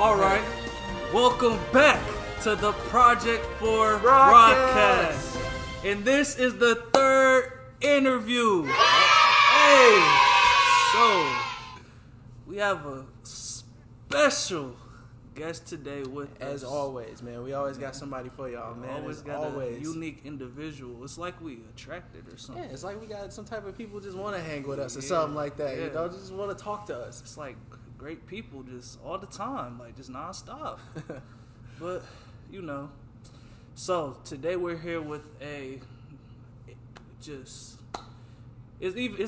All right, welcome back to the Project for Broadcast. And this is the third interview. Hey, so we have a special guest today with us. As always, man. We always got somebody for y'all, man. Always got a unique individual. It's like we attracted or something. Yeah, it's like we got some type of people just want to hang with us or something like that. Yeah. You know, just want to talk to us. It's like great people just all the time, like just nonstop. But, you know. So, today we're here with it's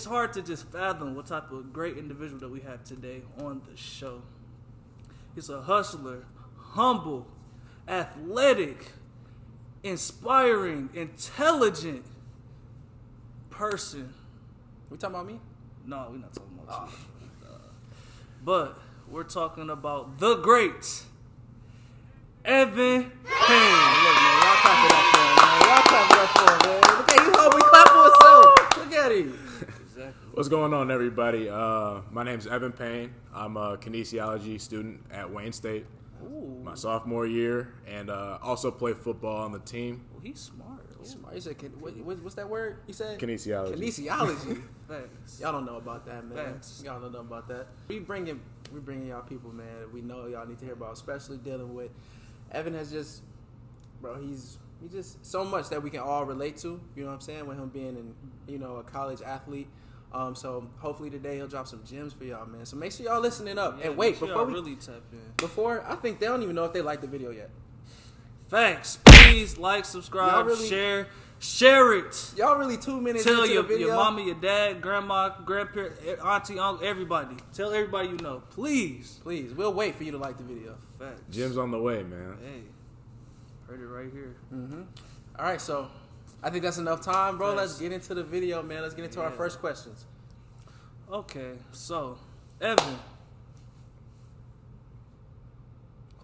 hard to just fathom what type of great individual that we have today on the show. He's a hustler, humble, athletic, inspiring, intelligent person. We talking about me? No, we're not talking about you. But we're talking about the great Evan Payne. Look, man, y'all clap it up for him, man. Y'all clap it up for him, man. Look at you, we clap for ourselves. Look at him. Exactly. What's going on, everybody? My name's Evan Payne. I'm a kinesiology student at Wayne State. Ooh. My sophomore year, and also play football on the team. Well, he's smart. He's smart. He said, what's that word you said? Kinesiology. Kinesiology. Thanks. Y'all don't know about that, man. Thanks. Y'all don't know about that. We bringing y'all people, man. We know y'all need to hear about, especially dealing with Evan. Has just, bro. He's just so much that we can all relate to. You know what I'm saying? With him being a college athlete. So hopefully today he'll drop some gems for y'all, man. So make sure y'all listening up. Yeah, and wait, before we really tap in. Before, I think they don't even know if they like the video yet. Thanks. Please like, subscribe, Really- share it. Y'all really 2 minutes Tell into the video? your mama, your dad, grandma, grandparent, auntie, uncle, everybody. Tell everybody you know. Please. Please, we'll wait for you to like the video. Facts. Jim's on the way, man. Hey, heard it right here. Mm-hmm. All right, so I think that's enough time, bro. Thanks. Let's get into the video, man. Let's get into our first questions. Okay, so, Evan,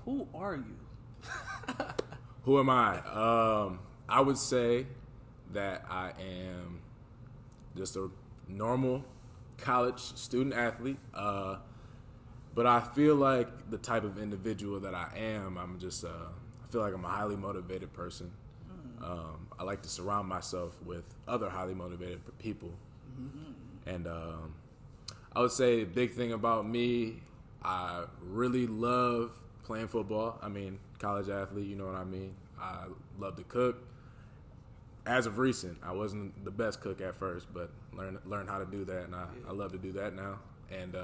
who are you? Who am I? I would say that I am just a normal college student athlete. But I feel like the type of individual that I am, I feel like I'm a highly motivated person. I like to surround myself with other highly motivated people. And I would say a big thing about me, I really love playing football. I mean, college athlete, you know what I mean? I love to cook. As of recent, I wasn't the best cook at first, but learned how to do that, and I love to do that now. And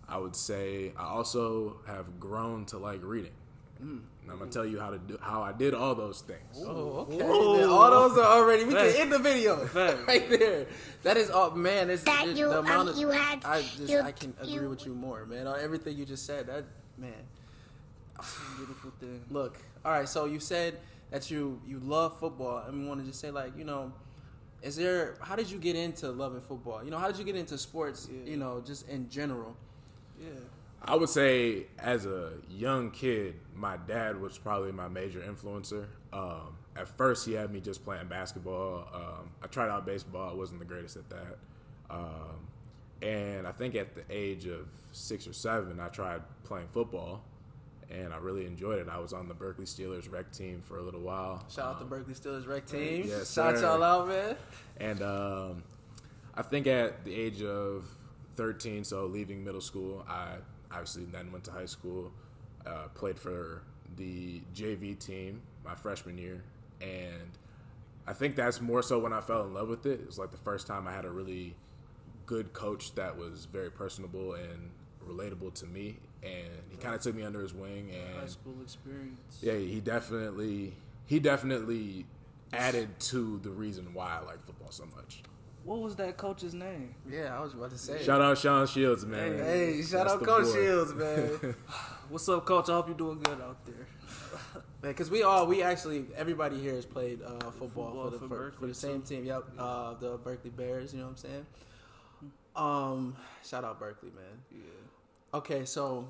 I would say I also have grown to like reading. And I'm gonna tell you how I did all those things. Oh, okay. Whoa. Man, all those are already. We Facts. can end the video Facts. right there. That is all, man. It's That the you, amount of, you had. I can agree you- with you more, man. On everything you just said, that man. Beautiful thing. Look, all right. So you said that you love football, and we want to just say, like, how did you get into loving football? How did you get into sports? Yeah. Just in general. Yeah. I would say as a young kid, my dad was probably my major influencer. At first, he had me just playing basketball. I tried out baseball. I wasn't the greatest at that. And I think at the age of 6 or 7, I tried playing football, and I really enjoyed it. I was on the Berkeley Steelers rec team for a little while. Shout out to Berkeley Steelers rec team. Yes, Shout sir. y'all out, man. And I think at the age of 13, so leaving middle school, I obviously then went to high school, played for the JV team my freshman year, and I think that's more so when I fell in love with it. It was like the first time I had a really good coach that was very personable and relatable to me, and he kind of took me under his wing. And High school experience. yeah, he definitely added to the reason why I like football so much. What was that coach's name? Yeah, I was about to say. Shout out Sean Shields, man. Hey, shout That's out the Coach boy. Shields, man. What's up, Coach? I hope you're doing good out there. Because everybody here has played football for Berkeley the same team. Yep, the Berkeley Bears. You know what I'm saying? Shout out Berkeley, man. Yeah. Okay, so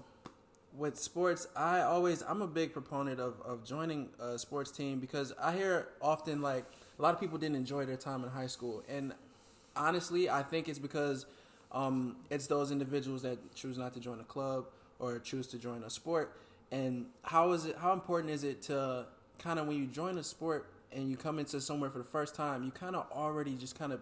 with sports, I'm a big proponent of joining a sports team because I hear often like a lot of people didn't enjoy their time in high school, and honestly, I think it's because it's those individuals that choose not to join a club or choose to join a sport. And how important is it to kind of, when you join a sport and you come into somewhere for the first time, you kind of already just kind of,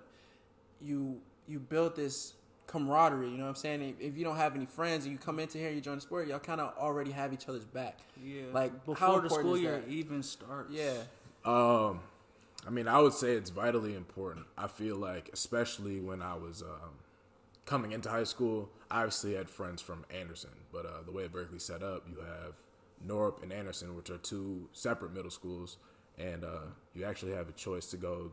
you build this camaraderie, you know what I'm saying? If you don't have any friends and you come into here, you join a sport, y'all kind of already have each other's back. Yeah. Like, before the school year even starts. Yeah. I mean, I would say it's vitally important. I feel like, especially when I was coming into high school, I obviously had friends from Anderson, but the way Berkeley's set up, you have Norp and Anderson, which are two separate middle schools, and you actually have a choice to go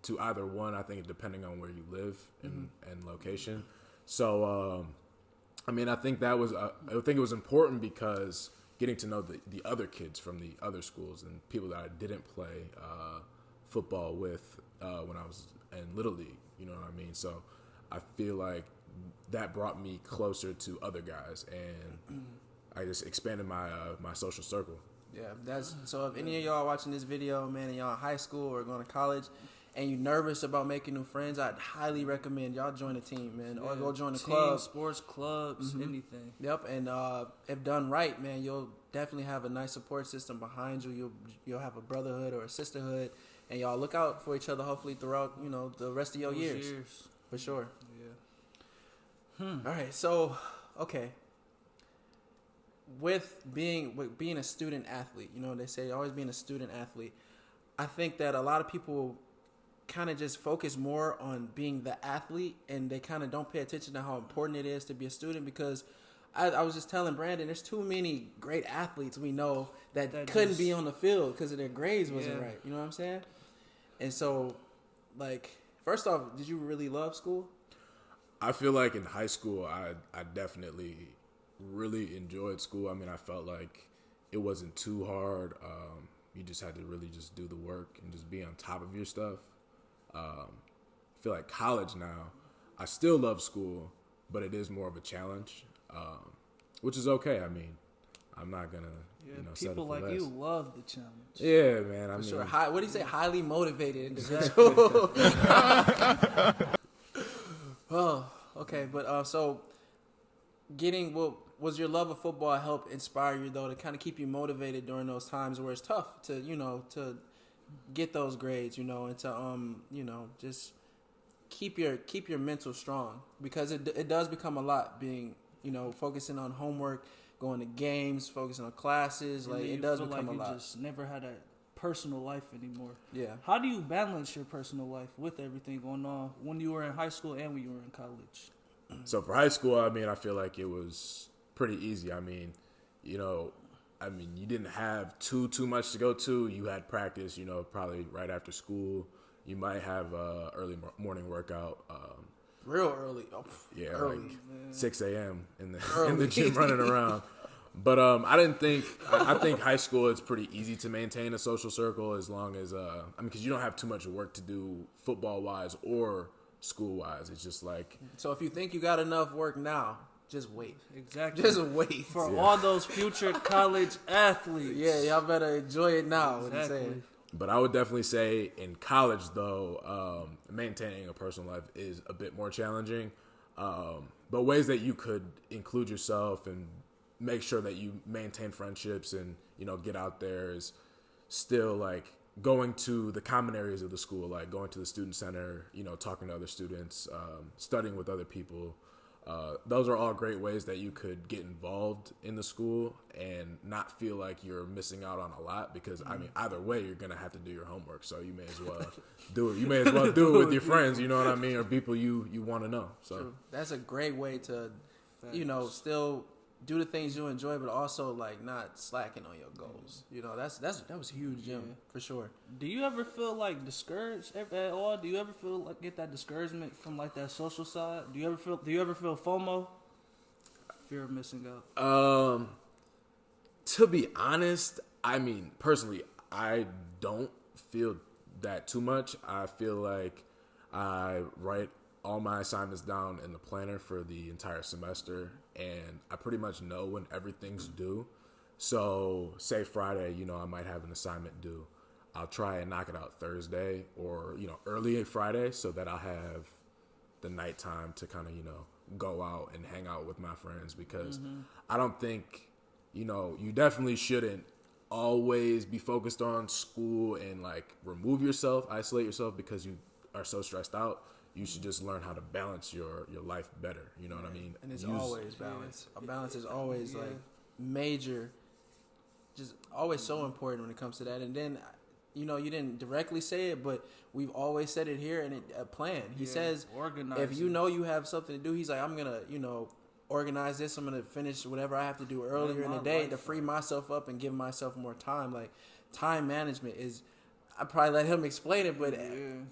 to either one, I think, depending on where you live and location. So, I mean, I think it was important because getting to know the other kids from the other schools and people that I didn't play football with when I was in Little League, you know what I mean? So I feel like that brought me closer to other guys, and I just expanded my my social circle. Yeah, so if any of y'all watching this video, man, and y'all in high school or going to college, and you nervous about making new friends, I'd highly recommend y'all join a team, man, or go join a club, sports clubs, anything. Yep, and if done right, man, you'll definitely have a nice support system behind you. You'll have a brotherhood or a sisterhood, and y'all look out for each other. Hopefully throughout the rest of your years, for sure. Yeah. All right, so okay. With being a student athlete, they say always being a student athlete. I think that a lot of people kind of just focus more on being the athlete, and they kind of don't pay attention to how important it is to be a student, because I was just telling Brandon, there's too many great athletes we know that couldn't be on the field because of their grades wasn't right. You know what I'm saying? And so, like, first off, did you really love school? I feel like in high school, I definitely really enjoyed school. I mean, I felt like it wasn't too hard. You just had to really just do the work and just be on top of your stuff. I feel like college now, I still love school, but it is more of a challenge, which is okay. I mean, I'm not gonna, people like you love the challenge. Yeah, man. I mean, sure. What do you say? Highly motivated individual. Oh, okay. But so, was your love of football help inspire you though to kind of keep you motivated during those times where it's tough to to get those grades, and to just keep your mental strong, because it does become a lot being focusing on homework, going to games, focusing on classes, like it does become a lot. You just never had a personal life anymore. Yeah. How do you balance your personal life with everything going on when you were in high school and when you were in college? So for high school, I mean, I feel like it was pretty easy. I mean, you didn't have too much to go to. You had practice, probably right after school. You might have early morning workout. Real early. Oh, yeah, early. like 6 a.m. in the gym running around. But I think high school it's pretty easy to maintain a social circle as long as because you don't have too much work to do football wise or school wise. It's just like, so if you think you got enough work now, just wait. Exactly. Just wait for all those future college athletes. Yeah, y'all better enjoy it now. Exactly. What I'm saying. But I would definitely say in college, though, maintaining a personal life is a bit more challenging. But ways that you could include yourself and make sure that you maintain friendships and, get out there is still like going to the common areas of the school, like going to the student center, talking to other students, studying with other people. Those are all great ways that you could get involved in the school and not feel like you're missing out on a lot, because I mean, either way, you're going to have to do your homework. So you may as well do it. You may as well do it with your friends, you know what I mean? Or people you want to know. So true. That's a great way to, still do the things you enjoy, but also like not slacking on your goals. That was huge, Jim, for sure. Do you ever feel like discouraged at all? Do you ever feel like get that discouragement from like that social side? Do you ever feel FOMO? Fear of missing out. To be honest, I mean, personally, I don't feel that too much. I feel like I write all my assignments down in the planner for the entire semester, and I pretty much know when everything's due. So say Friday, I might have an assignment due. I'll try and knock it out Thursday or, early Friday, so that I'll have the nighttime to kind of, go out and hang out with my friends because I don't think, you definitely shouldn't always be focused on school and like isolate yourself because you are so stressed out. You should just learn how to balance your life better. You know what I mean? And it's always balance. A balance is always like major, just always so important when it comes to that. And then, you didn't directly say it, but we've always said it here, and a plan. He says, if you know you have something to do, he's like, I'm going to, organize this. I'm going to finish whatever I have to do earlier in the day to free myself up and give myself more time. Like, time management is, I probably let him explain it, but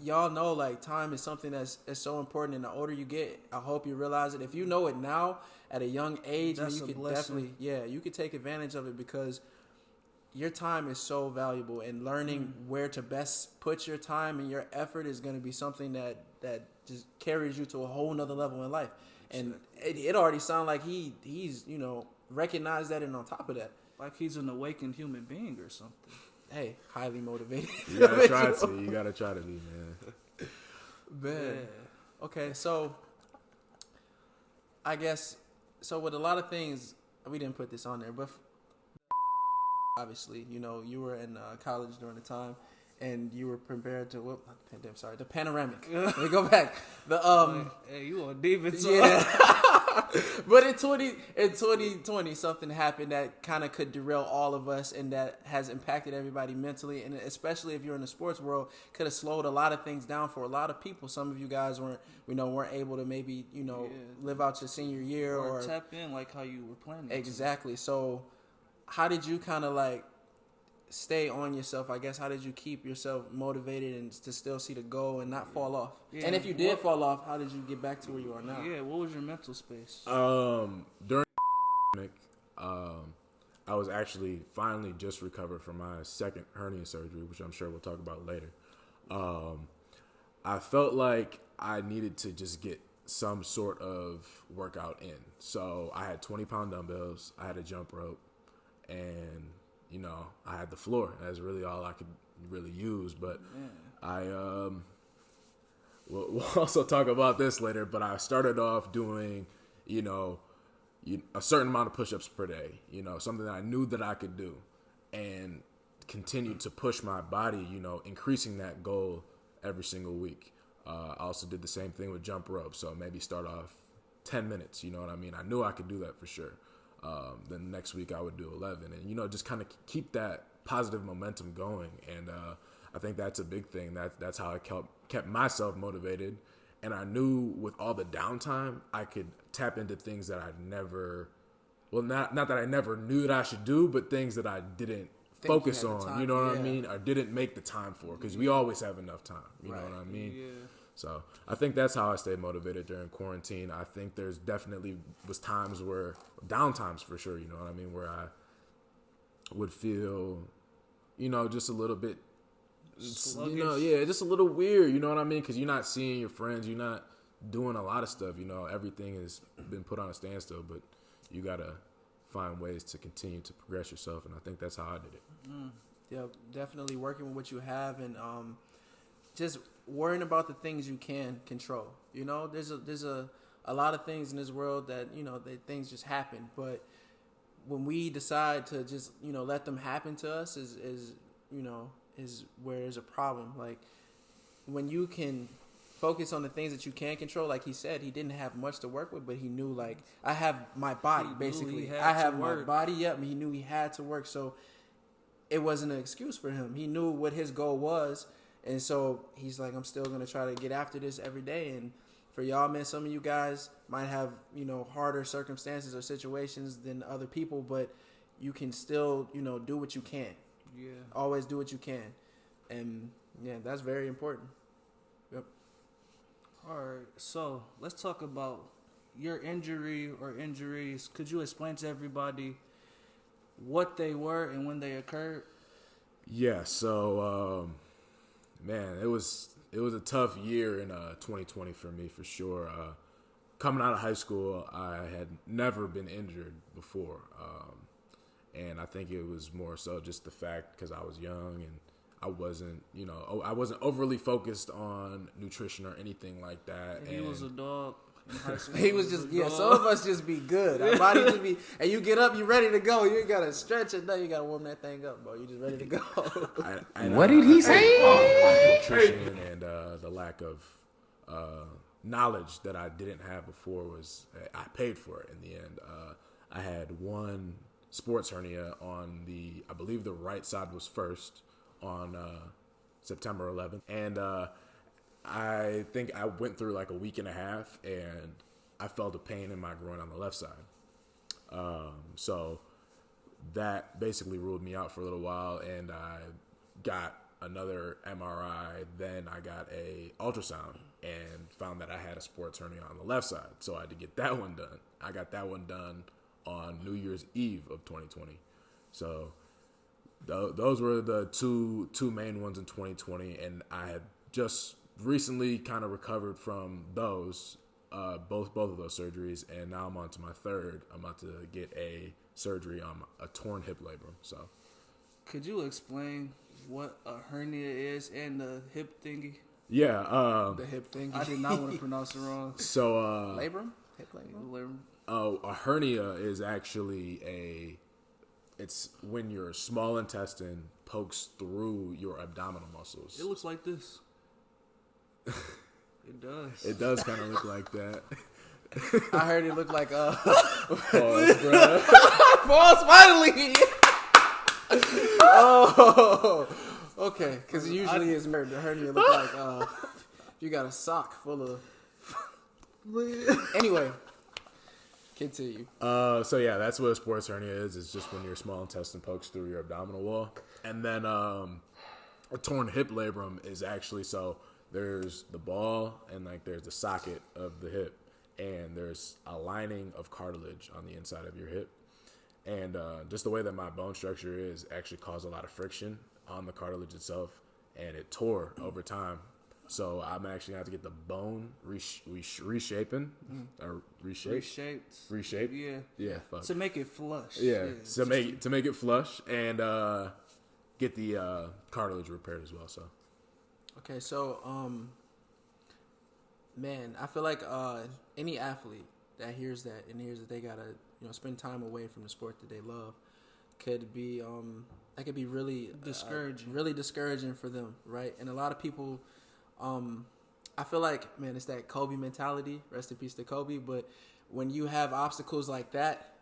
y'all know, like, time is something that's so important. And the older you get, I hope you realize it. If you know it now at a young age, that's you could blessing. you could take advantage of it because your time is so valuable, and learning where to best put your time and your effort is going to be something that just carries you to a whole nother level in life. And it already sounds like he's recognized that, and on top of that, like he's an awakened human being or something. Hey, highly motivated. You gotta try to. You gotta try to be, man. Man. Okay, so I guess with a lot of things, we didn't put this on there, but obviously, you were in college during the time, and you were prepared to the panoramic. Let me go back. Hey, you on deep so. Yeah. But in 2020, something happened that kind of could derail all of us, and that has impacted everybody mentally, and especially if you're in the sports world, could have slowed a lot of things down for a lot of people. Some of you guys weren't able to maybe live out your senior year or tap in like how you were planning. Exactly. So, how did you kind of like stay on yourself? I guess, how did you keep yourself motivated and to still see the goal and not fall off? Yeah. And if you did fall off, how did you get back to where you are now? Yeah, what was your mental space? During the pandemic, I was actually finally just recovered from my second hernia surgery, which I'm sure we'll talk about later. I felt like I needed to just get some sort of workout in. So I had 20-pound dumbbells, I had a jump rope, and I had the floor. That's really all I could really use. But we'll also talk about this later. But I started off doing, a certain amount of push-ups per day. Something that I knew that I could do, and continued to push my body. Increasing that goal every single week. I also did the same thing with jump rope. So maybe start off 10 minutes. You know what I mean? I knew I could do that for sure. Then next week I would do 11, and just kind of keep that positive momentum going. And I think that's a big thing. That's how I kept myself motivated. And I knew with all the downtime, I could tap into things that I never, not that I never knew that I should do, but things that I didn't focus on. You know what I mean? Or didn't make the time for, because we always have enough time. You know what I mean? Yeah. So I think that's how I stayed motivated during quarantine. I think there's definitely was times where, downtimes for sure, where I would feel, just a little bit, sluggish. just a little weird, because you're not seeing your friends, you're not doing a lot of stuff, everything has been put on a standstill, but you got to find ways to continue to progress yourself, and I think that's how I did it. Yeah, definitely working with what you have, and just worrying about the things you can control. There's a lot of things in this world that things just happen, but when we decide to just let them happen to us is where there's a problem. Like, when you can focus on the things that you can control, like he said, he didn't have much to work with, but he knew, like, I have my body, basically. I have my body. Yep, he knew he had to work, so it wasn't an excuse for him. He knew what his goal was. And so he's like, I'm still going to try to get after this every day. And for y'all, man, some of you guys might have, harder circumstances or situations than other people, but you can still, do what you can. Yeah. Always do what you can. And, yeah, that's very important. Yep. All right. So let's talk about your injury or injuries. Could you explain to everybody what they were and when they occurred? Yeah. So, man, it was a tough year in 2020 for me, for sure. Coming out of high school, I had never been injured before, and I think it was more so just the fact because I was young and I wasn't overly focused on nutrition or anything like that. And he was a dog. in high school. He was just some of us just be good. Our body just be, and you get up, you ready to go. You ain't gotta stretch it. No, you gotta warm that thing up, bro. You just ready to go. What did he say? Nutrition and the lack of knowledge that I didn't have before was I paid for it in the end. I had one sports hernia on I believe the right side was first on September 11th, and I think I went through like a week and a half, and I felt a pain in my groin on the left side. So that basically ruled me out for a little while, and I got another MRI. Then I got a ultrasound and found that I had a sports hernia on the left side. So I had to get that one done. I got that one done on New Year's Eve of 2020. So those were the two main ones in 2020, and I had just recently kind of recovered from those, both of those surgeries, and now I'm on to my third. I'm about to get a surgery on a torn hip labrum. So, could you explain what a hernia is and the hip thingy? Yeah, the hip thingy. I did not want to pronounce it wrong. So, labrum, hip labrum. A hernia is actually it's when your small intestine pokes through your abdominal muscles. It looks like this. It does. It does kind of look like that. I heard it looked like Pause, bro. Pause finally. Oh, okay. Because usually it's the hernia look like you got a sock full of. Anyway, continue. So yeah, that's what a sports hernia is. It's just when your small intestine pokes through your abdominal wall, and then a torn hip labrum is actually there's the ball and like there's the socket of the hip, and there's a lining of cartilage on the inside of your hip. And just the way that my bone structure is actually caused a lot of friction on the cartilage itself, and it tore over time. So I'm actually going to have to get the bone reshaped. Yeah. Fuck. To make it flush. Yeah. To make it flush and get the cartilage repaired as well. So. Okay, so man, I feel like any athlete that hears that and hears that they gotta spend time away from the sport that they love could be that could be really discouraging for them, right? And a lot of people, I feel like, man, it's that Kobe mentality. Rest in peace to Kobe. But when you have obstacles like that,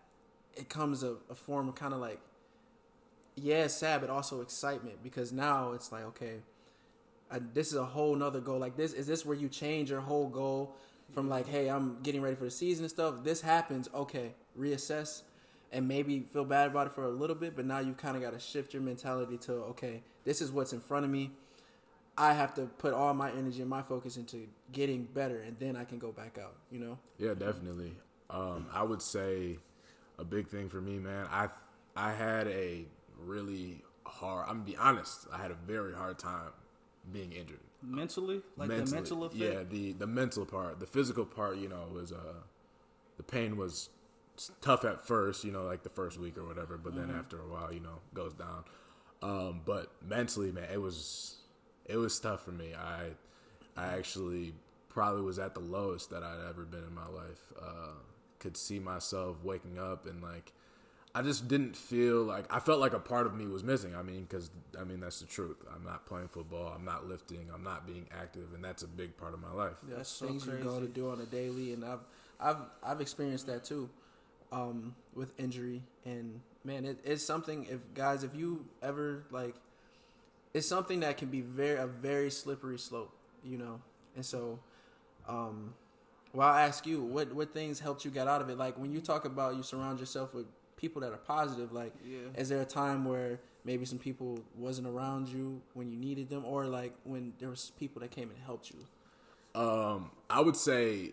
it comes a form of kind of like, it's sad, but also excitement, because now it's like, okay, this is a whole nother goal. Like this, is this where you change your whole goal from like, hey, I'm getting ready for the season and stuff. This happens, okay, reassess and maybe feel bad about it for a little bit, but now you kind of got to shift your mentality to, okay, this is what's in front of me. I have to put all my energy and my focus into getting better, and then I can go back out, Yeah, definitely. I would say a big thing for me, man, I had a really hard, I'm going to be honest, I had a very hard time being injured. Mentally? The mental effect? Yeah, the mental part. The physical part, was the pain was tough at first, like the first week or whatever, but then after a while, goes down. But mentally, man, it was tough for me. I actually probably was at the lowest that I'd ever been in my life. Could see myself waking up and like, I just didn't feel like, I felt like a part of me was missing. Because that's the truth. I'm not playing football. I'm not lifting. I'm not being active, and that's a big part of my life. Yeah, that's so things crazy. You go to do on a daily, and I've experienced that too, with injury. And man, it's something. If you ever like, it's something that can be a very slippery slope, And so, well, I'll ask you, what things helped you get out of it? Like when you talk about you surround yourself with people that are positive, like, is there a time where maybe some people wasn't around you when you needed them, or like when there was people that came and helped you? I would say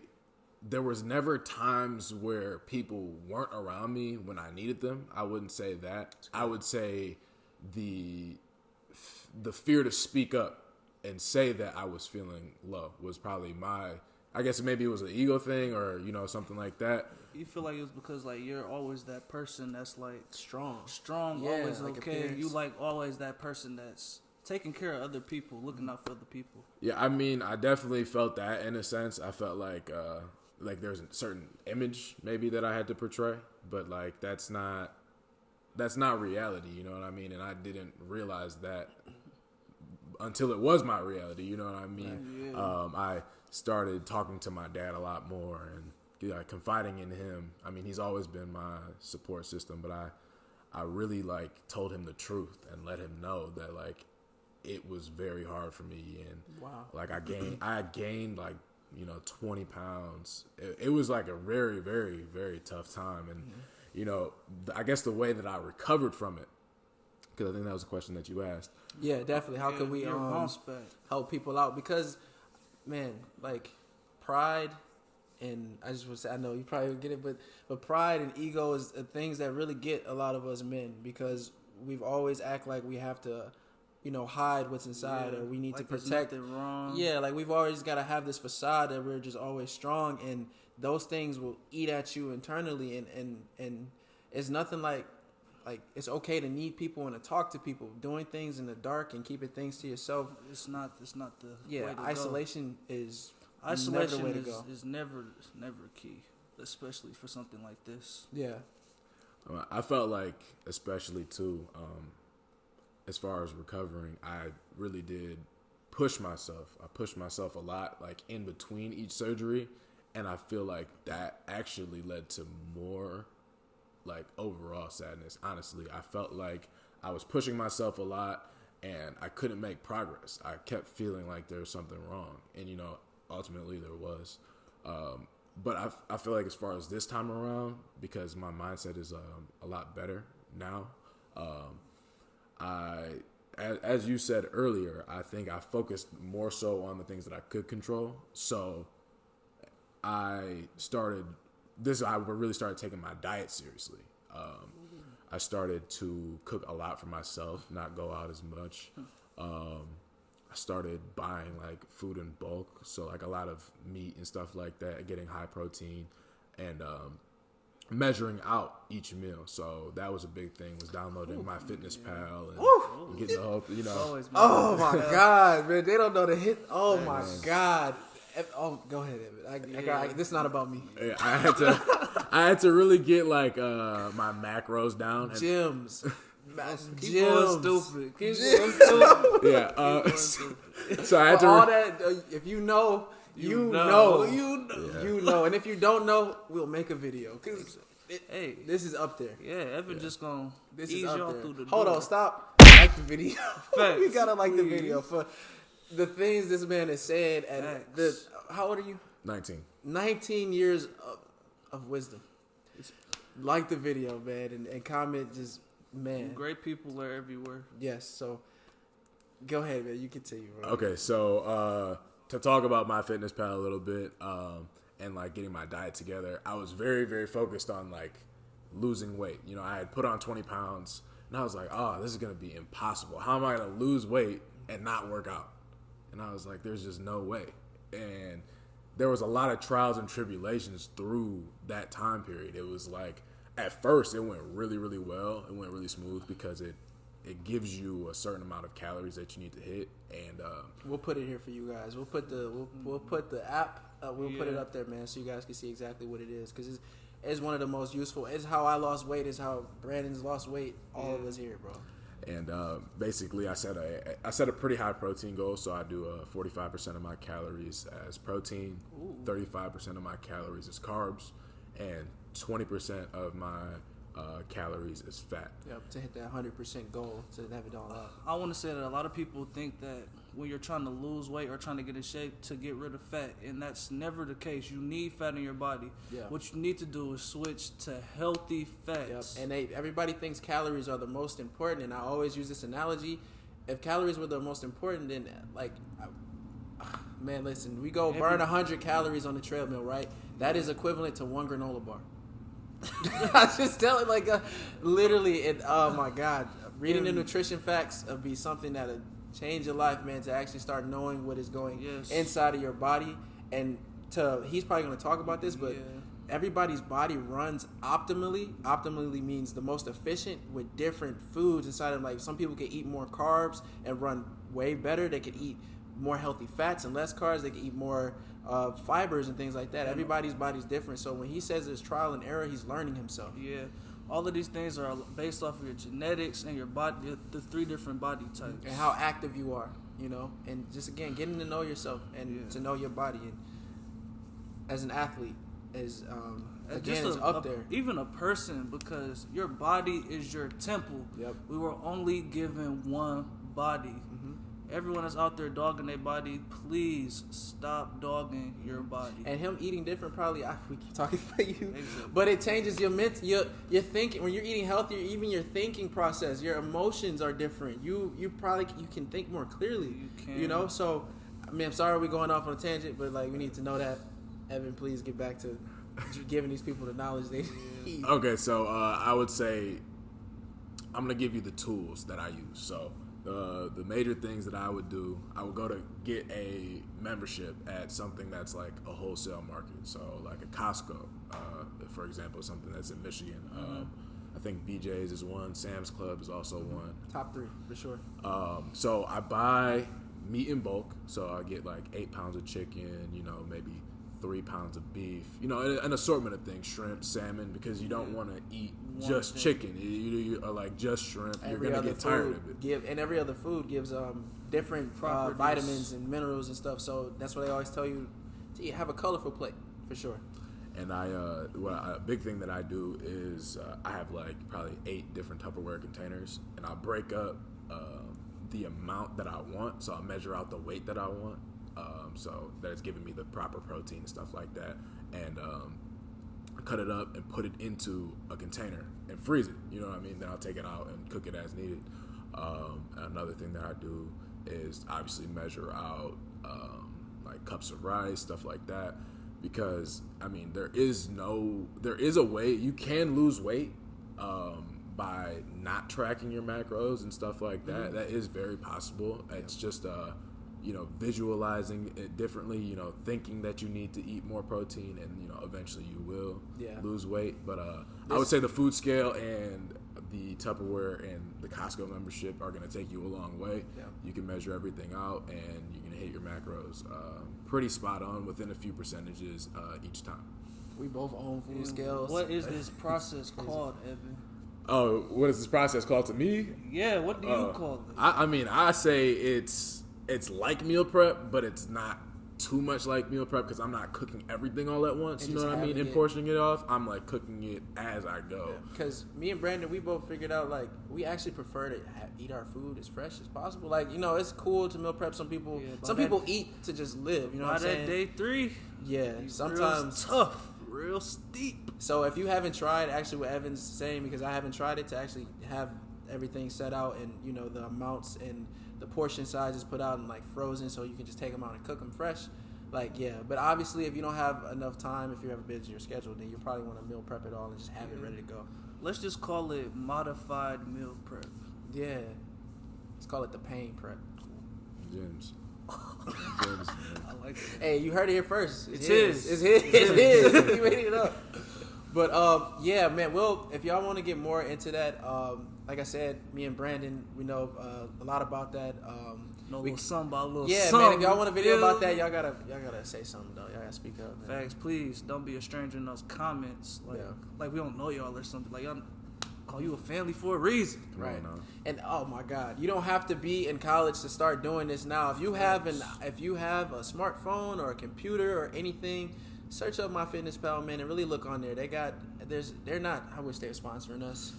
there was never times where people weren't around me when I needed them. I wouldn't say that. I would say the fear to speak up and say that I was feeling low was probably I guess maybe it was an ego thing or, something like that. You feel like it was because like you're always that person that's like strong, always like okay. Appearance. You like always that person that's taking care of other people, looking out for other people. Yeah, I definitely felt that in a sense. I felt like like there's a certain image maybe that I had to portray, but like that's not reality, you know what I mean? And I didn't realize that until it was my reality, you know what I mean? Yeah. I started talking to my dad a lot more and confiding in him. I mean, he's always been my support system, but I really like told him the truth and let him know that like it was very hard for me, and like I gained like 20 pounds. It was like a very, very, very tough time, and I guess the way that I recovered from it, because I think that was a question that you asked. Yeah, definitely. How could we help people out? Because, man, like pride, and I just would say, I know you probably would get it, but pride and ego is the things that really get a lot of us men, because we've always act like we have to, hide what's inside, or we need to protect. Wrong. Yeah, like we've always got to have this facade that we're just always strong, and those things will eat at you internally, and it's nothing like it's okay to need people and to talk to people. Doing things in the dark and keeping things to yourself. It's not the way to isolation go. Is isolation never the way to go. is never key, especially for something like this. Yeah, I felt like, especially too, as far as recovering, I really did push myself. I pushed myself a lot, like in between each surgery, and I feel like that actually led to more like overall sadness. Honestly, I felt like I was pushing myself a lot and I couldn't make progress. I kept feeling like there was something wrong, and ultimately there was. But I feel like as far as this time around, because my mindset is a lot better now. As you said earlier, I think I focused more so on the things that I could control. So I really started taking my diet seriously. I started to cook a lot for myself, not go out as much. I started buying like food in bulk, so like a lot of meat and stuff like that, getting high protein, and measuring out each meal. So that was a big thing, was downloading my Fitness Pal and getting the whole, Oh my God, man, they don't know the hit. Oh my God. Oh, go ahead, Evan. This is not about me. Yeah, I had to really get like my macros down. Gyms. Stupid. Yeah. So I had to all that. If you know, you know. And if you don't know, we'll make a video. Cause this is up there. Yeah, Evan just gonna ease y'all through the door. Hold on, stop. Like the video. We gotta like the video for the things this man has said. And how old are you? 19. 19 years of wisdom. Like the video, man, and comment. Just man, great people are everywhere. Yes. So go ahead, man. You continue. Bro. Okay, so to talk about my Fitness Pal a little bit, and like getting my diet together, I was very, very focused on like losing weight. I had put on 20 pounds, and I was like, oh, this is gonna be impossible. How am I gonna lose weight and not work out? And I was like, there's just no way. And there was a lot of trials and tribulations through that time period. It was like, at first, it went really, really well. It went really smooth because it gives you a certain amount of calories that you need to hit. And we'll put it here for you guys. We'll put the app. We'll put it up there, man, so you guys can see exactly what it is. Because it's one of the most useful. It's how I lost weight. It's how Brandon's lost weight. All of us here, bro. And basically, I set a pretty high protein goal. So I do 45% of my calories as protein, 35% of my calories as carbs, and 20% of my calories is fat. Yep, to hit that 100% goal, to have it all out. I want to say that a lot of people think that when you're trying to lose weight or trying to get in shape, to get rid of fat, and that's never the case. You need fat in your body. Yeah. What you need to do is switch to healthy fats. Yep. And everybody thinks calories are the most important, and I always use this analogy. If calories were the most important, then man, listen, we go burn 100 calories on the treadmill, right? That is equivalent to 1 granola bar. I just tell it like literally, and oh my God, reading the nutrition facts would be something that'll change your life, man. To actually start knowing what is going inside of your body, and he's probably going to talk about this, but everybody's body runs optimally. Optimally means the most efficient with different foods inside of. Like some people can eat more carbs and run way better. They can eat more healthy fats and less carbs. They can eat more fibers and things like that. Everybody's body's different. So when he says it's trial and error, he's learning himself. Yeah. All of these things are based off of your genetics and your body, the 3 different body types. And how active you are, you know. And just, again, getting to know yourself and to know your body. And as an athlete, again, it's up there. Even a person, because your body is your temple. Yep. We were only given one body. Mm-hmm. Everyone that's out there dogging their body, please stop dogging your body. And him eating different, probably, we keep talking for you, Exactly. but it changes your your thinking. When you're eating healthier, even your thinking process, your emotions are different. You can think more clearly. You can. You know, so I mean, I'm sorry we're going off on a tangent, but like we need to know that. Evan, please get back to giving these people the knowledge they need. Okay, so I would say I'm gonna give you the tools that I use. So the major things that I would do, I would go to get a membership at something that's like a wholesale market. So like a Costco, for example, something that's in Michigan. I think BJ's is one. Sam's Club is also one. Top 3 for sure. So I buy meat in bulk. So I get like 8 pounds of chicken, maybe 3 pounds of beef, an assortment of things, shrimp, salmon, because you don't want to eat just chicken. You are like just shrimp. You're going to get tired of it. And every other food gives different vitamins and minerals and stuff. So that's why they always tell you to have a colorful plate, for sure. And a big thing that I do is I have like probably 8 different Tupperware containers, and I'll break up the amount that I want. So I'll measure out the weight that I want. So that it's giving me the proper protein and stuff like that, and cut it up and put it into a container and freeze it. You know what I mean? Then I'll take it out and cook it as needed. Another thing that I do is obviously measure out like cups of rice, stuff like that, because I mean there is a way you can lose weight by not tracking your macros and stuff like that. That is very possible. It's just visualizing it differently, thinking that you need to eat more protein, and eventually you will lose weight. But I would say the food scale and the Tupperware and the Costco membership are going to take you a long way. Yeah. You can measure everything out, and you can hit your macros pretty spot on within a few percentages each time. We both own food scales. What is this process called, Evan? Oh, what is this process called to me? Yeah, what do you call it? I say it's like meal prep, but it's not too much like meal prep because I'm not cooking everything all at once. And you know what I mean? And portioning it off. I'm like cooking it as I go. Because me and Brandon, we both figured out like we actually prefer to eat our food as fresh as possible. Like it's cool to meal prep. Some people, eat to just live. You know what I'm saying? Day 3, sometimes real tough, real steep. So if you haven't tried, actually, what Evan's saying, because I haven't tried it, to actually have everything set out and the amounts and the portion sizes put out and like frozen, so you can just take them out and cook them fresh. But obviously if you don't have enough time, if you have a busy schedule, then you probably want to meal prep it all and just have it ready to go. Let's just call it modified meal prep. Yeah, let's call it the Payne prep. Gems. I like it. Hey, you heard it here first. It's his. It's his. You made it up. But man. Well, if y'all want to get more into that, like I said, me and Brandon, we know a lot about that. Something about a little yeah, something. Man. If y'all want a video about that, y'all gotta say something though. Y'all gotta speak up. Man. Facts, please don't be a stranger in those comments. Like we don't know y'all or something. Like y'all call you a family for a reason. Right. And oh my God, you don't have to be in college to start doing this now. If you have a smartphone or a computer or anything, search up MyFitnessPal, man, and really look on there. They're not. I wish they were sponsoring us.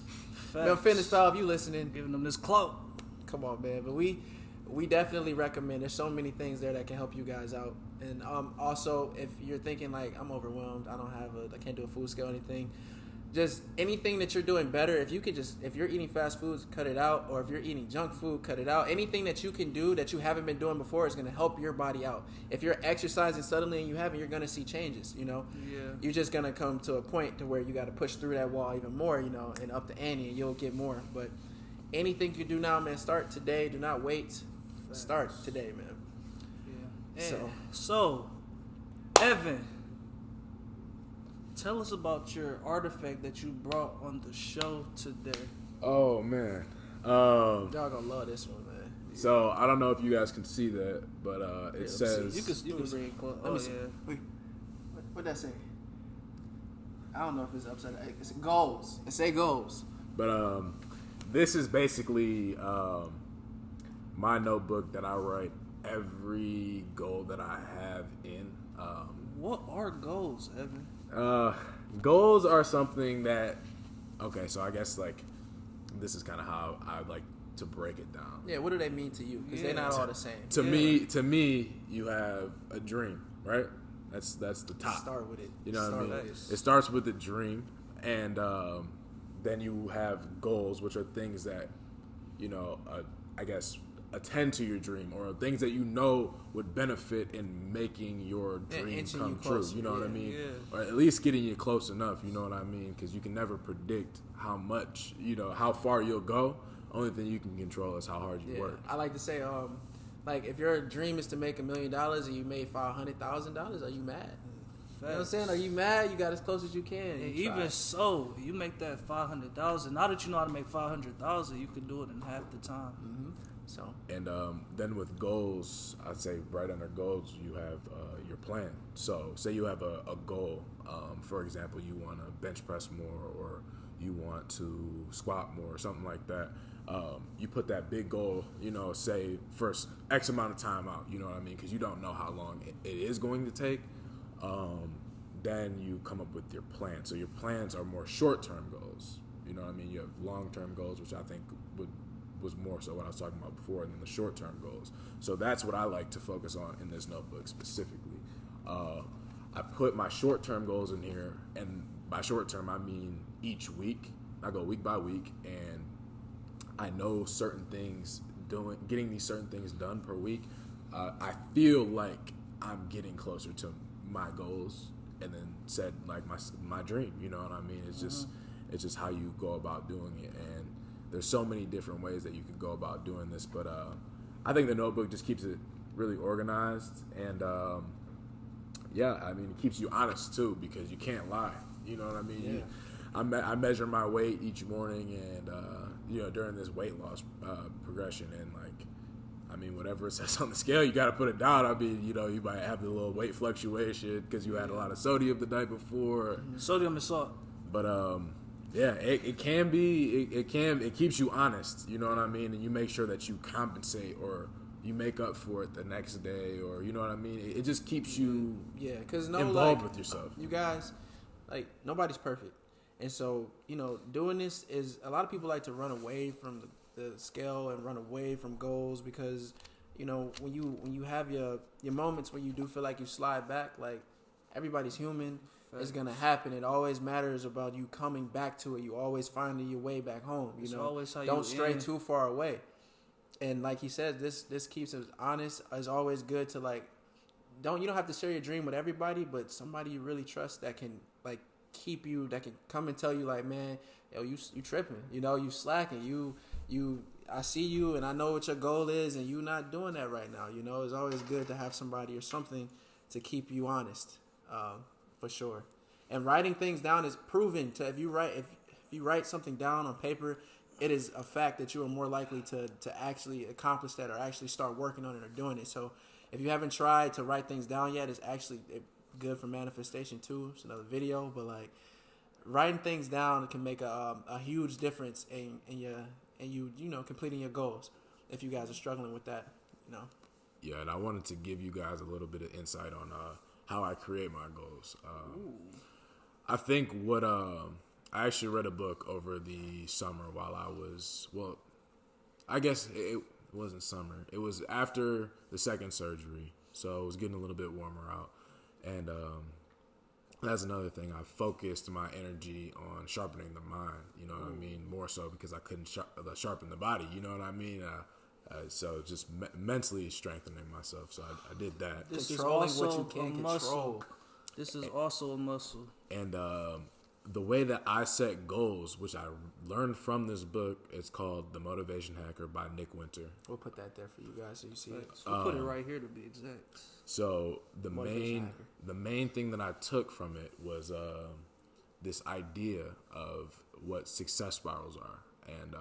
MyFitnessPal, if you listening, giving them this clout. Come on, man. But we definitely recommend. There's so many things there that can help you guys out. And also, if you're thinking like I'm overwhelmed, I can't do a food scale or anything. Just anything that you're doing better. If you're eating fast foods, cut it out. Or if you're eating junk food, cut it out. Anything that you can do that you haven't been doing before is going to help your body out. If you're exercising suddenly and you haven't, you're going to see changes. Yeah. You're just going to come to a point to where you got to push through that wall even more. And up the ante, and you'll get more. But anything you do now, man, start today. Do not wait. Facts. Start today, man. Yeah. So, Evan, tell us about your artifact that you brought on the show today. Oh man, y'all gonna love this one, man. So I don't know if you guys can see that, but it says You can bring it close. Let me see. Wait, what that say? I don't know if it's upside down. It's goals. It say goals. But this is basically my notebook that I write every goal that I have in. What are goals, Evan? Goals are something that, okay, so I guess like this is kind of how I like to break it down. Yeah, what do they mean to you? Because they're not all the same. To me, you have a dream, right? That's the top. Start with it. You know what I mean? Nice. It starts with a dream, and then you have goals, which are things that, you know, I guess attend to your dream, or things that you know would benefit in making your dream come true. You know what I mean? Yeah. Or at least getting you close enough. You know what I mean? Because you can never predict how much, you know, how far you'll go. Only thing you can control is how hard you work. I like to say, like if your dream is to make $1 million and you made $500,000, are you mad? You know what I'm saying? Are you mad? You got as close as you can. And even so, you make that 500,000. Now that you know how to make 500,000, you can do it in half the time. Mm-hmm. So. And then with goals, I'd say right under goals, you have your plan. So say you have a goal. For example, you want to bench press more, or you want to squat more, or something like that. You put that big goal, you know, say first X amount of time out, you know what I mean? Because you don't know how long it is going to take. Then you come up with your plan. So your plans are more short-term goals. You know what I mean? You have long-term goals, which I think was more so what I was talking about before, than the short-term goals. So that's what I like to focus on in this notebook specifically. I put my short-term goals in here, and by short-term I mean each week. I go week by week, and I know certain things, getting these certain things done per week, I feel like I'm getting closer to my goals, and then said like my dream. You know what I mean? It's just how you go about doing it, and there's so many different ways that you can go about doing this. But I think the notebook just keeps it really organized, and yeah, I mean it keeps you honest too, because you can't lie. You know what I mean? Yeah. I measure my weight each morning, and you know, during this weight loss progression, and like, I mean, whatever it says on the scale, you got to put it down. I mean, you know, you might have a little weight fluctuation because you had a lot of sodium the night before. Sodium and salt. But yeah, it can be, it keeps you honest. You know what I mean? And you make sure that you compensate, or you make up for it the next day, or you know what I mean? It just keeps you because involved with yourself. You guys, like, nobody's perfect. And so, you know, doing this is, a lot of people like to run away from the scale and run away from goals, because, you know, when you have your moments where you do feel like you slide back, like, everybody's human. It's gonna happen. It always matters about you coming back to it. You always finding your way back home. You know, always how don't stray too far away. And like he said, this keeps us honest. It's always good to, like, you don't have to share your dream with everybody, but somebody you really trust that can, like, keep you, that can come and tell you, like, man, yo, you tripping, you know, you slacking, you I see you and I know what your goal is, and you not doing that right now. You know, it's always good to have somebody or something to keep you honest, for sure. And writing things down is proven to, if you write something down on paper, it is a fact that you are more likely to actually accomplish that, or actually start working on it or doing it. So if you haven't tried to write things down yet, it's actually good for manifestation too. It's another video, but like, writing things down can make a huge difference in you know, completing your goals, if you guys are struggling with that, you know. Yeah, and I wanted to give you guys a little bit of insight on how I create my goals. I think I actually read a book over the summer while I was, well, I guess it wasn't summer. It was after the second surgery, so it was getting a little bit warmer out. And that's another thing. I focused my energy on sharpening the mind, you know what I mean? More so because I couldn't sharpen the body, you know what I mean? So just mentally strengthening myself. So I did that. This is Controlling also what you can't a muscle. control. This is also a muscle. And the way that I set goals, which I learned from this book, it's called The Motivation Hacker by Nick Winter. We'll put that there for you guys so you see it. We'll put it right here to be exact. So the Motivation main thing that I took from it was this idea of what success spirals are, and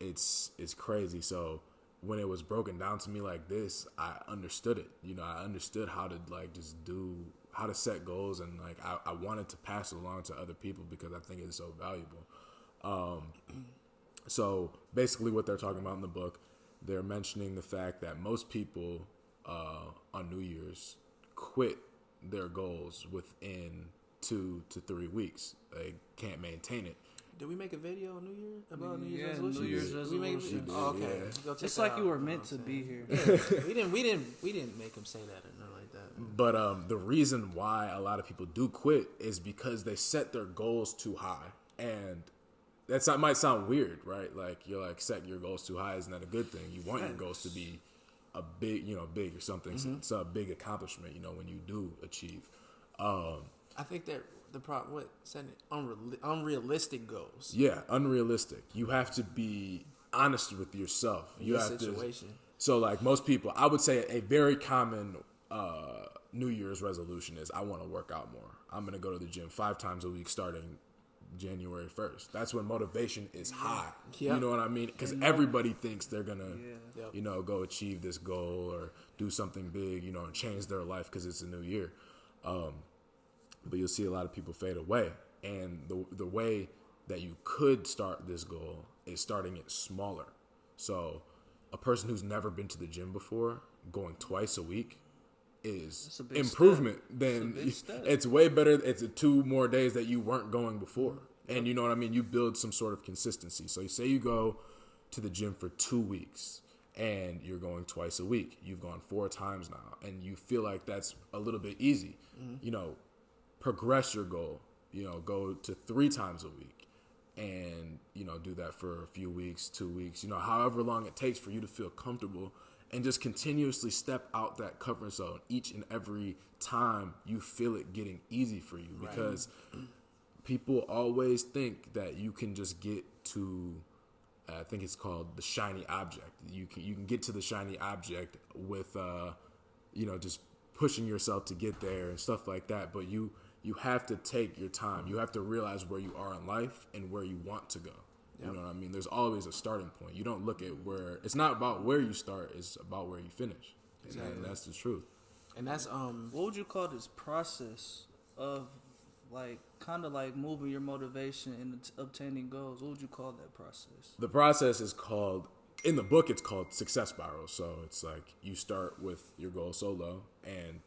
it's crazy. So when it was broken down to me like this, I understood it. You know, I understood how to like just how to set goals, and like I wanted to pass it along to other people because I think it's so valuable. So basically what they're talking about in the book, they're mentioning the fact that most people on New Year's quit their goals within 2 to 3 weeks. They can't maintain it. Did we make a video on New Year about New Year's Yeah, resolutions? New Year's Did we make a video? resolutions. Oh, okay. Yeah. Go check Just that like out, you were know meant what to I'm be saying? here. We didn't make him say that or nothing like that. But the reason why a lot of people do quit is because they set their goals too high. And that might sound weird, right? Like, you're like, set your goals too high. Isn't that a good thing? You want your goals to be a big, big or something. It's a big accomplishment, when you do achieve. I think that the problem with setting unrealistic goals. Yeah, unrealistic. You have to be honest with yourself. In You your have situation. So, like most people, I would say a very common New Year's resolution is I want to work out more. I'm going to go to the gym 5 times a week starting January 1st. That's when motivation is high. Yep. You know what I mean? Because everybody thinks they're going to, Yep. go achieve this goal or do something big, and change their life because it's a new year. But you'll see a lot of people fade away. And the way that you could start this goal is starting it smaller. So a person who's never been to the gym before, going twice a week is a big improvement. step. Then It's a big step. it's way better. It's 2 more days that you weren't going before. And you know what I mean? You build some sort of consistency. So you say you go to the gym for 2 weeks and you're going twice a week. You've gone 4 times now and you feel like that's a little bit easy. Progress your goal, go to 3 times a week and, do that for a few weeks, 2 weeks, however long it takes for you to feel comfortable and just continuously step out that comfort zone each and every time you feel it getting easy for you. Because people always think that you can just get to, I think it's called the shiny object. You can get to the shiny object with, just pushing yourself to get there and stuff like that. But you have to take your time. You have to realize where you are in life and where you want to go. You know what I mean? There's always a starting point. You don't look at where, it's not about where you start, it's about where you finish. Exactly. And that's the truth. And that's What would you call this process of like kind of like moving your motivation and obtaining goals? What would you call that process? The process is called, in the book, it's called success spiral. So it's like you start with your goal so low and,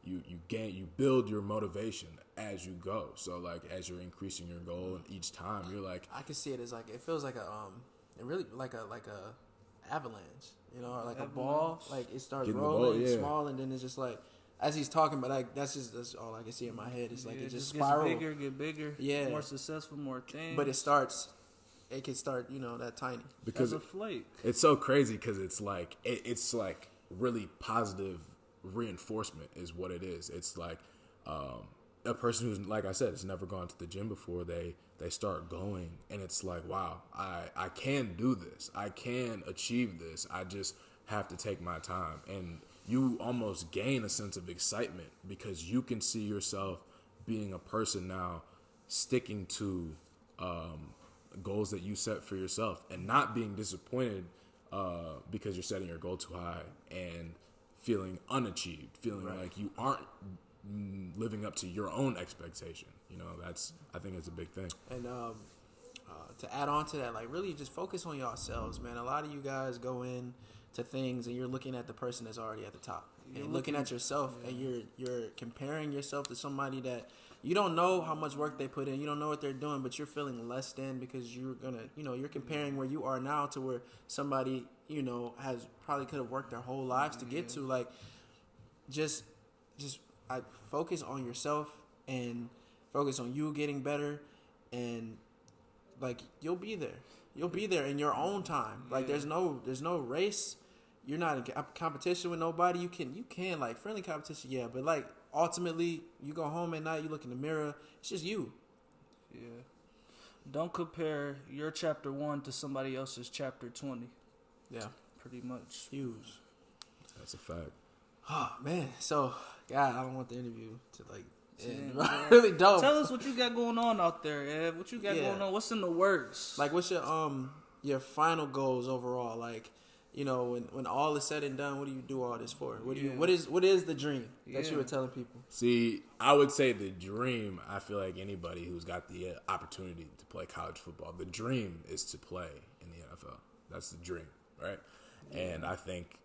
you build your motivation as you go. So like as you're increasing your goal and each time you're like, I can see it as like, it feels like it really like a avalanche, or like a ball. Like it starts Getting the rolling ball, yeah. small and then it's just like, as he's talking, but like that's all I can see in my head. It's like it just gets spiral. get bigger, Yeah. more successful, more things. But it can start, that tiny. because as a flake. it's so crazy because it's like really positive reinforcement is what it is. It's like a person who's, like I said, has never gone to the gym before, they start going and it's like, wow, I can do this. I can achieve this. I just have to take my time. And you almost gain a sense of excitement because you can see yourself being a person now sticking to goals that you set for yourself and not being disappointed because you're setting your goal too high and feeling unachieved, feeling like you aren't living up to your own expectation. I think it's a big thing. And to add on to that, like really just focus on yourselves, man. A lot of you guys go in to things and you're looking at the person that's already at the top. You're looking at yourself and you're comparing yourself to somebody that you don't know how much work they put in. You don't know what they're doing, but you're feeling less than because you're gonna, you're comparing where you are now to where somebody, has probably could have worked their whole lives to get to. Like, just focus on yourself and focus on you getting better, and like you'll be there. You'll be there in your own time. Like there's no race. You're not in competition with nobody. You can like friendly competition, yeah, but like ultimately you go home at night, you look in the mirror, it's just you. Yeah. Don't compare your chapter 1 to somebody else's chapter 20. Yeah. Pretty much. Huge. That's a fact. Oh man. So God, I don't want the interview to like end. Yeah, I really don't. Tell us what you got going on out there, Ev. What you got going on? What's in the works? Like what's your final goals overall? Like you know, when all is said and done, what do you do all this for? What do you? Yeah. What is the dream that you Yeah. were telling people? See, I would say the dream, I feel like anybody who's got the opportunity to play college football, the dream is to play in the NFL. That's the dream, right? And I think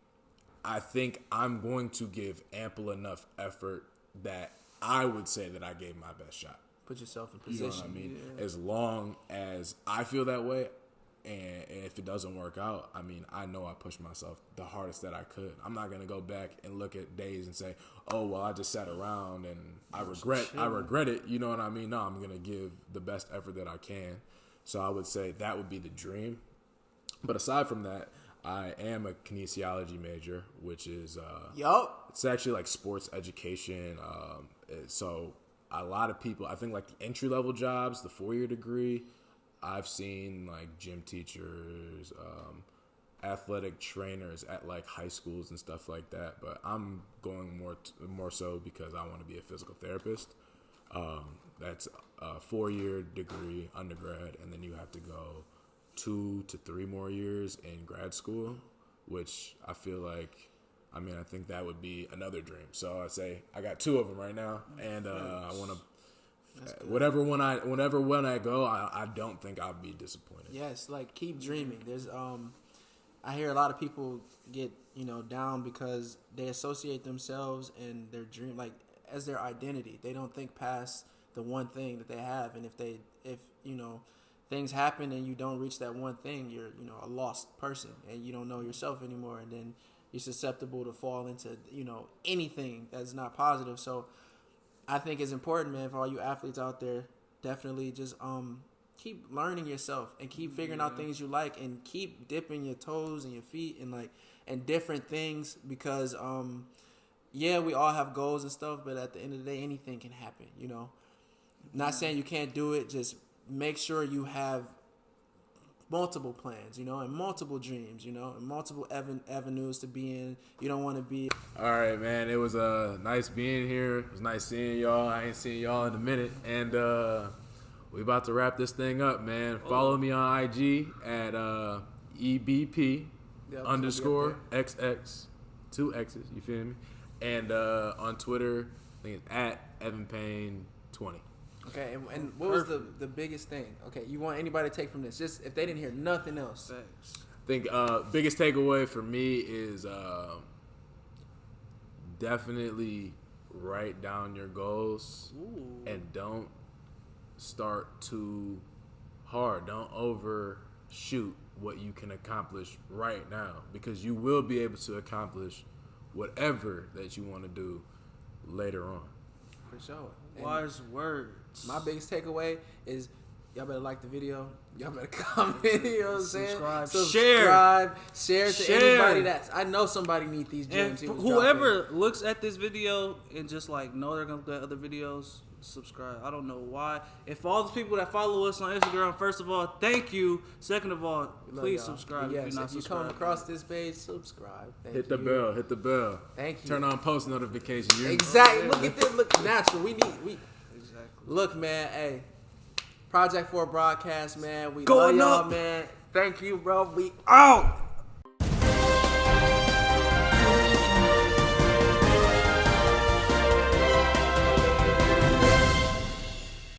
I'm going to give ample enough effort that I would say that I gave my best shot. Put yourself in You know position. what I mean? As long as I feel that way, and if it doesn't work out, I mean, I know I pushed myself the hardest that I could. I'm not gonna go back and look at days and say, "Oh, well, I just sat around and I regret it." You know what I mean? No, I'm gonna give the best effort that I can. So I would say that would be the dream. But aside from that, I am a kinesiology major, which is Yup. it's actually like sports education. So a lot of people, I think like the entry level jobs, the 4-year degree, I've seen like gym teachers, athletic trainers at like high schools and stuff like that. But I'm going more so because I want to be a physical therapist. That's a 4-year degree undergrad, and then you have to go 2 to 3 more years in grad school, which I feel like, I mean, I think that would be another dream. So I'd say I got 2 of them right now, and I want to. Whatever one I go, I don't think I'll be disappointed. Yes, like keep dreaming. There's I hear a lot of people get, you know, down because they associate themselves and their dream like as their identity. They don't think past the one thing that they have, and if you know things happen and you don't reach that one thing, you're, you know, a lost person and you don't know yourself anymore, and then you're susceptible to fall into, you know, anything that's not positive. So I think it's important, man, for all you athletes out there, definitely just keep learning yourself and keep figuring out things you like, and keep dipping your toes and your feet and different things, because yeah, we all have goals and stuff, but at the end of the day, anything can happen, you know. Not saying you can't do it, just make sure you have multiple plans, you know, and multiple dreams, you know, and multiple avenues to be in. You don't want to be. All right, man. It was nice being here. It was nice seeing y'all. I ain't seen y'all in a minute, and we about to wrap this thing up, man. Follow me on IG at EBP _XX, 2 X's. You feel me? And on Twitter, I think it's at Evan Payne 20. Okay, and what was the biggest thing? Okay, you want anybody to take from this? Just if they didn't hear nothing else. Thanks. I think biggest takeaway for me is definitely write down your goals. Ooh. And don't start too hard. Don't overshoot what you can accomplish right now, because you will be able to accomplish whatever that you want to do later on. For sure. And Wise words. my biggest takeaway is y'all better like the video. Y'all better comment. You know what I'm saying? Subscribe. Share to Share. anybody that's. I know somebody need these And gems. he was whoever dropping. looks at this video and just like know they're gonna get other videos, subscribe. I don't know why. If all the people that follow us on Instagram, first of all, thank you. Second of all, We love please y'all. subscribe Yes, if you're not if you subscribed. come across this page, subscribe. Thank Hit the you. bell. Hit the bell. Thank you. Turn on post notifications. Exactly. Look at this. Look natural. We Exactly. look, man. Hey, Project 4 broadcast, man. We Going love y'all, up. man. Thank you, bro. We out.